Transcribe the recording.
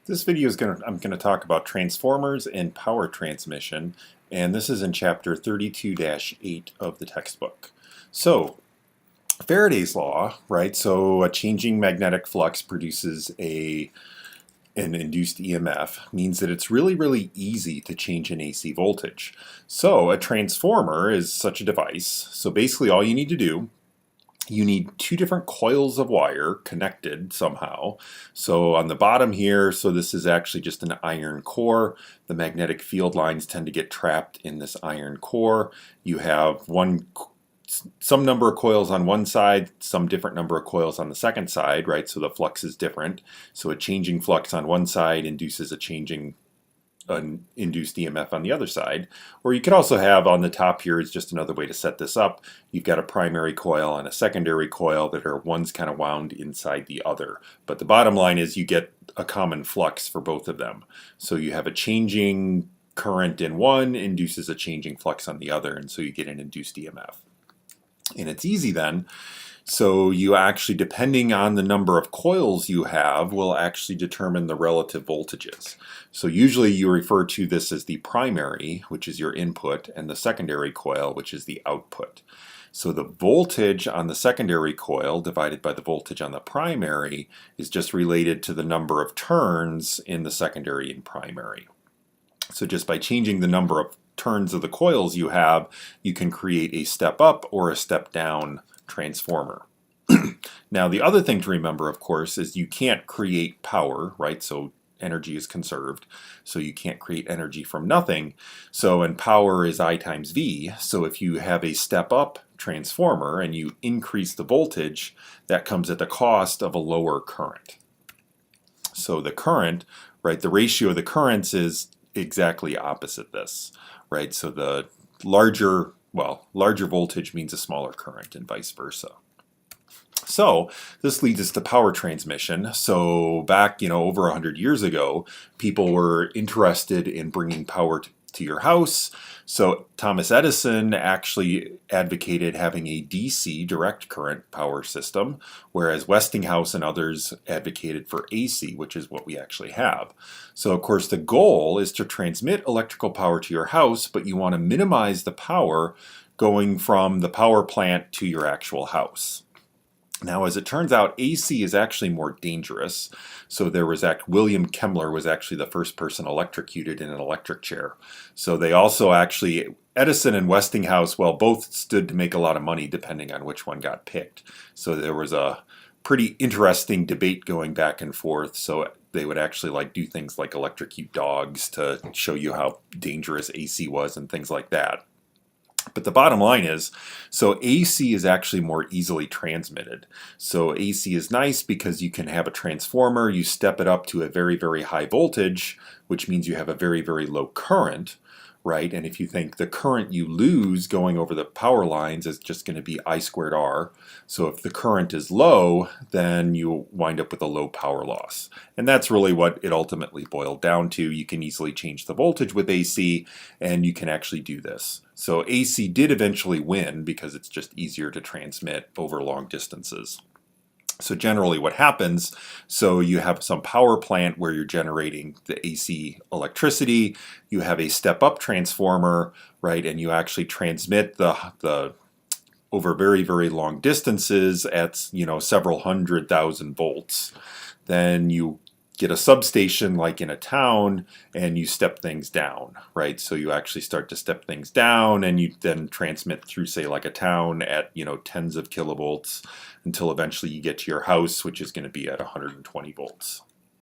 This video is I'm going to talk about transformers and power transmission, and this is in chapter 32-8 of the textbook. So, Faraday's law, right? So a changing magnetic flux produces an induced EMF, means that it's really easy to change an AC voltage. So a transformer is such a device. So basically all you need to do, you need two different coils of wire connected somehow. So on the bottom here, so this is actually just an iron core. The magnetic field lines tend to get trapped in this iron core. You have some number of coils on one side, some different number of coils on the second side, right? So the flux is different. So a changing flux on one side induces an induced EMF on the other side. Or you could also have on the top here is just another way to set this up. You've got a primary coil and a secondary coil that are one's kind of wound inside the other. But the bottom line is you get a common flux for both of them. So you have a changing current in one induces a changing flux on the other, and so you get an induced EMF. And it's easy then. So you actually, depending on the number of coils you have, will actually determine the relative voltages. So usually you refer to this as the primary, which is your input, and the secondary coil, which is the output. So the voltage on the secondary coil divided by the voltage on the primary is just related to the number of turns in the secondary and primary. So just by changing the number of turns of the coils you have, you can create a step up or a step down transformer. Now the other thing to remember, of course, is you can't create power, right? So energy is conserved, so you can't create energy from nothing. So, and power is I times V, so if you have a step up transformer and you increase the voltage, that comes at the cost of a lower current. So the current, right, the ratio of the currents is exactly opposite this, right? So the larger voltage means a smaller current and vice versa. So this leads us to power transmission. So back, over 100 years ago, people were interested in bringing power to your house. So Thomas Edison actually advocated having a DC, direct current power system, whereas Westinghouse and others advocated for AC, which is what we actually have. So of course the goal is to transmit electrical power to your house, but you want to minimize the power going from the power plant to your actual house. Now, as it turns out, AC is actually more dangerous. So William Kemmler was actually the first person electrocuted in an electric chair. So they also Edison and Westinghouse, well, both stood to make a lot of money depending on which one got picked. So there was a pretty interesting debate going back and forth. So they would actually do things like electrocute dogs to show you how dangerous AC was and things like that. But the bottom line is, so AC is actually more easily transmitted. So AC is nice because you can have a transformer, you step it up to a very high voltage, which means you have a very low current, right? And if you think the current you lose going over the power lines is just going to be I squared R. So if the current is low, then you wind up with a low power loss. And that's really what it ultimately boiled down to. You can easily change the voltage with AC, and you can actually do this. So AC did eventually win because it's just easier to transmit over long distances. So generally what happens, so you have some power plant where you're generating the AC electricity, you have a step-up transformer, right, and you actually transmit the over very long distances at several 100,000 volts. Then you get a substation like in a town and you step things down, right? So you actually start to step things down and you then transmit through, say, like a town at tens of kilovolts until eventually you get to your house, which is going to be at 120 volts.